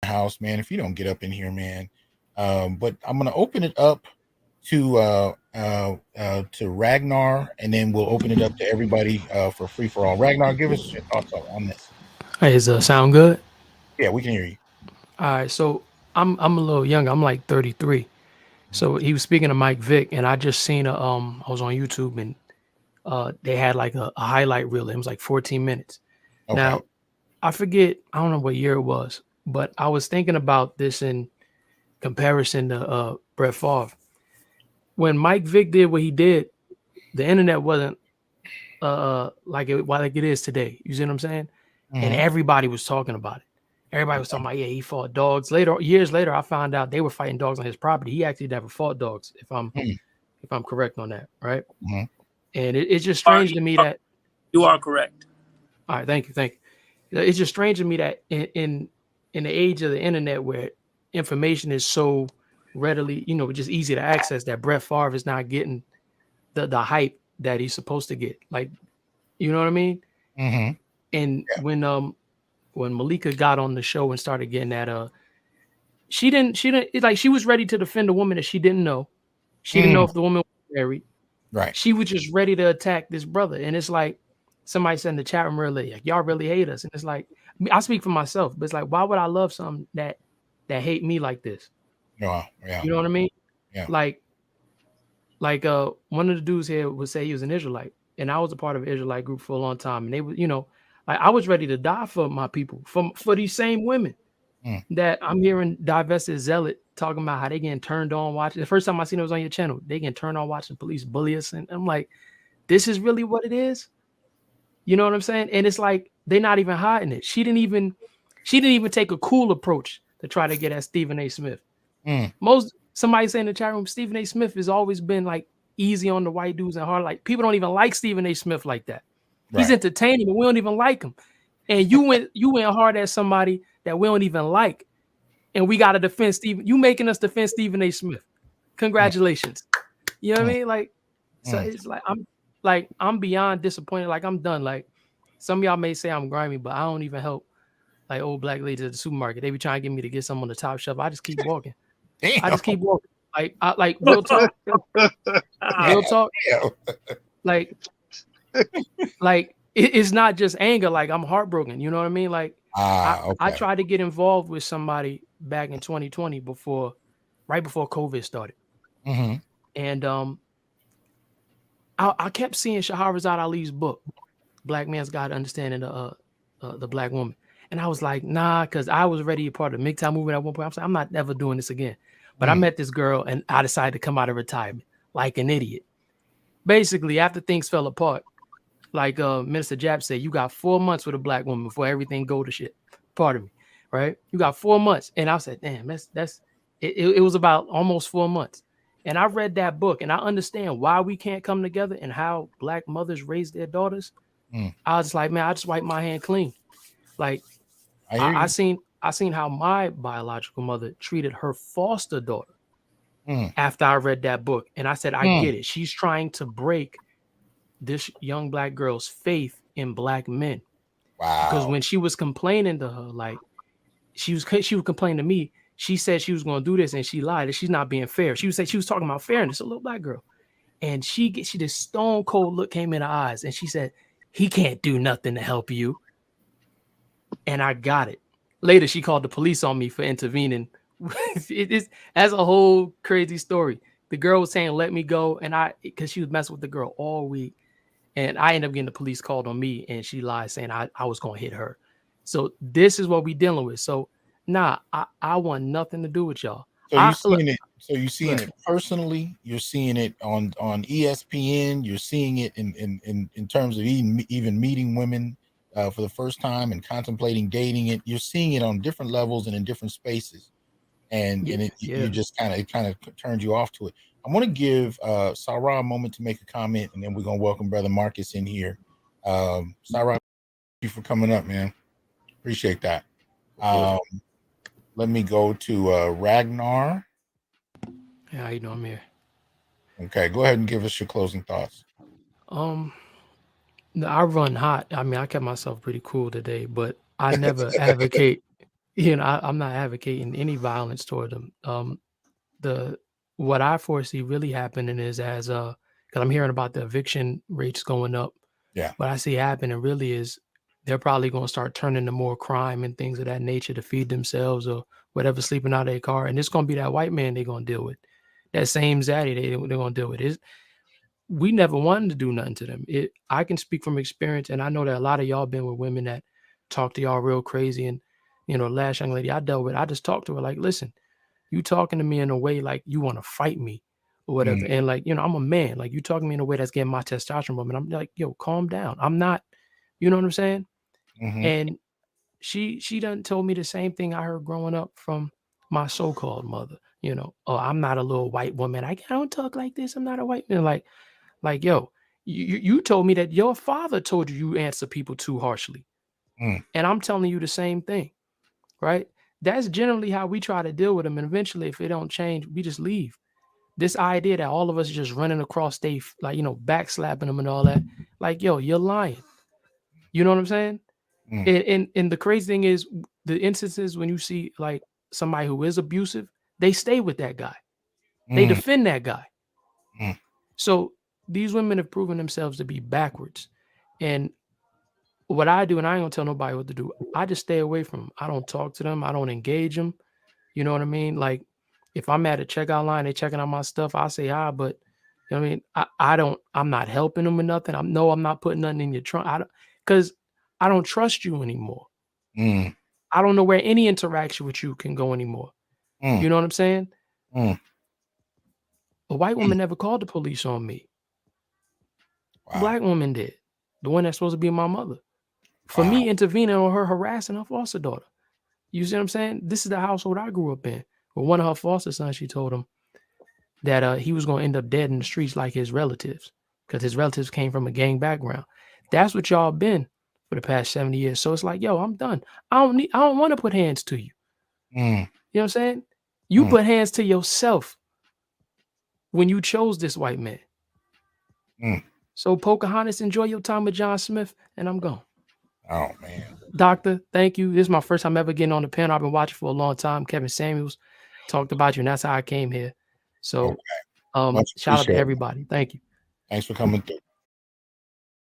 house, man. If you don't get up in here, man. But I'm gonna open it up to Ragnar, and then we'll open it up to everybody for free for all. Ragnar, give us your thoughts on this. Hey, does sound good? Yeah, we can hear you. All right, so I'm a little younger. I'm like 33. So he was speaking to Mike Vick, and I just seen I was on YouTube, and they had like a highlight reel. It was like 14 minutes. Okay. Now I forget, I don't know what year it was, but I was thinking about this in comparison to Brett Favre. When Mike Vick did what he did, the internet wasn't like it is today. You see what I'm saying? And Mm-hmm. everybody was talking about it. Everybody was talking about, yeah, he fought dogs. Years later, I found out they were fighting dogs on his property. He actually never fought dogs, if I'm correct on that, right? Mm-hmm. And it's just Are strange you to me are, that. you are correct. All right, thank you. It's just strange to me that in the age of the internet where information is so readily, just easy to access, that Brett Favre is not getting the hype that he's supposed to get. Like, you know what I mean? Mm-hmm. And when Malika got on the show and started getting that she didn't it's like she was ready to defend a woman that she didn't know. She didn't know Mm-hmm. if the woman was married. Right. She was just ready to attack this brother. And it's like somebody said in the chat room earlier, like, y'all really hate us. And it's like, I speak for myself, but it's like, why would I love something that hate me like this? Yeah. Yeah. You know what I mean? Yeah. Like one of the dudes here would say he was an Israelite, and I was a part of an Israelite group for a long time. And they were, like I was ready to die for my people, for these same women Mm. that I'm hearing divested zealot talking about how they getting turned on watching. The first time I seen it was on your channel. They getting turned on watching police bully us. And I'm like, this is really what it is. You know what I'm saying? And it's like they're not even hiding it. She didn't even take a cool approach to try to get at Stephen A. Smith. Mm. Somebody say in the chat room, Stephen A. Smith has always been like easy on the white dudes and hard. Like people don't even like Stephen A. Smith like that. He's Right. entertaining, but we don't even like him. And you went hard at somebody that we don't even like, and we got to defend Stephen. You making us defend Stephen A. Smith? Mm. Congratulations. You know what I Mm. mean? Like, so Mm. it's like I'm beyond disappointed. Like I'm done. Like some of y'all may say I'm grimy, but I don't even help like old black ladies at the supermarket. They be trying to get me to get some on the top shelf. I just keep walking. I Damn. just keep walking. Like real talk, Yeah. real talk. Yeah. Like it's not just anger. Like I'm heartbroken. You know what I mean? Like I Ah. I Okay. tried to get involved with somebody back in 2020 right before COVID started, Mm-hmm. and I kept seeing Shahrazad Ali's book, Black Man's Guide to Understanding the Black Woman, and I was like, nah, because I was already a part of the MGTOW movement at one point. I'm saying I'm not ever doing this again. But I Mm. met this girl, and I decided to come out of retirement like an idiot. Basically, after things fell apart, like Minister Jap said, you got 4 months with a black woman before everything go to shit. Pardon me, right? You got 4 months, and I said, damn, that's it was about almost 4 months. And I read that book, and I understand why we can't come together and how black mothers raise their daughters. Mm. I was like, man, I just wiped my hand clean. Like I hear I, I you. seen I seen how my biological mother treated her foster daughter Mm. after I read that book. And I said, I Mm. get it. She's trying to break this young black girl's faith in black men. Because Wow. when she was complaining to her, like she would complain to me, she said she was going to do this and she lied and she's not being fair. She would say she was talking about fairness, a little black girl. And she this stone cold look came in her eyes and she said, he can't do nothing to help you. And I got it. Later, she called the police on me for intervening. It is That's a whole crazy story. The girl was saying, let me go. And because she was messing with the girl all week. And I ended up getting the police called on me. And she lied saying I was going to hit her. So this is what we dealing with. So, nah, I want nothing to do with y'all. So you Look, seeing it? So you go seeing ahead. it personally? You're seeing it on ESPN. You're seeing it in terms of even meeting women for the first time and contemplating dating it. You're seeing it on different levels and in different spaces, Yeah, and you yeah. just kind of turns you off to it. I want to give Sarah a moment to make a comment, and then we're gonna welcome Brother Marcus in here. Sarah, thank you for coming up, man. Appreciate that. Um, let me go to Ragnar. Yeah, how you know I'm here. Okay, go ahead and give us your closing thoughts. Um, no, I run hot. I mean, I kept myself pretty cool today, but I never advocate. I'm not advocating any violence toward them. The what I foresee really happening is as because I'm hearing about the eviction rates going up. Yeah. What I see happening really is they're probably going to start turning to more crime and things of that nature to feed themselves or whatever, sleeping out of their car, and it's going to be that white man they're going to deal with. That same zaddy they're going to deal with. We never wanted to do nothing to them. I can speak from experience, and I know that a lot of y'all been with women that talk to y'all real crazy. And the last young lady I dealt with, I just talked to her like, listen, you talking to me in a way like you want to fight me or whatever. Mm, And like, I'm a man. Like you talking to me in a way that's getting my testosterone up. And I'm like, yo, calm down. I'm not, you know what I'm saying? mm-hmm. And she done told me the same thing I heard growing up from my so-called mother. Oh, I'm not a little white woman. I don't talk like this. I'm not a white man. Like, yo, you told me that your father told you answer people too harshly. Mm, And I'm telling you the same thing, right? That's generally how we try to deal with them. And eventually, if it don't change, we just leave. This idea that all of us just running across state, like, backslapping them and all that, like, yo, you're lying. You know what I'm saying? mm, And the crazy thing is the instances when you see like somebody who is abusive, they stay with that guy. They mm, defend that guy. mm, So these women have proven themselves to be backwards. And what I do, and I ain't gonna tell nobody what to do, I just stay away from them. I don't talk to them. I don't engage them. You know what I mean? Like if I'm at a checkout line, they checking out my stuff, I say hi, but you know what I mean? I'm not helping them with nothing. I'm not putting nothing in your trunk. Because I don't trust you anymore. mm, I don't know where any interaction with you can go anymore. mm, You know what I'm saying? mm. A white woman never called the police on me. A Wow. black woman did. The one that's supposed to be my mother. For Wow. me intervening on her harassing her foster daughter. You see what I'm saying? This is the household I grew up in. With one of her foster sons, she told him that he was going to end up dead in the streets like his relatives because his relatives came from a gang background. That's what y'all been for the past 70 years. So it's like, yo, I'm done. I don't want to put hands to you. Mm, You know what I'm saying? You mm, put hands to yourself when you chose this white man. mm. So Pocahontas, enjoy your time with John Smith, and I'm gone. Oh man. Doctor, thank you. This is my first time ever getting on the panel. I've been watching for a long time. Kevin Samuels talked about you, and that's how I came here. Okay. So Much shout out to appreciated. everybody. Thank you. Thanks for coming through.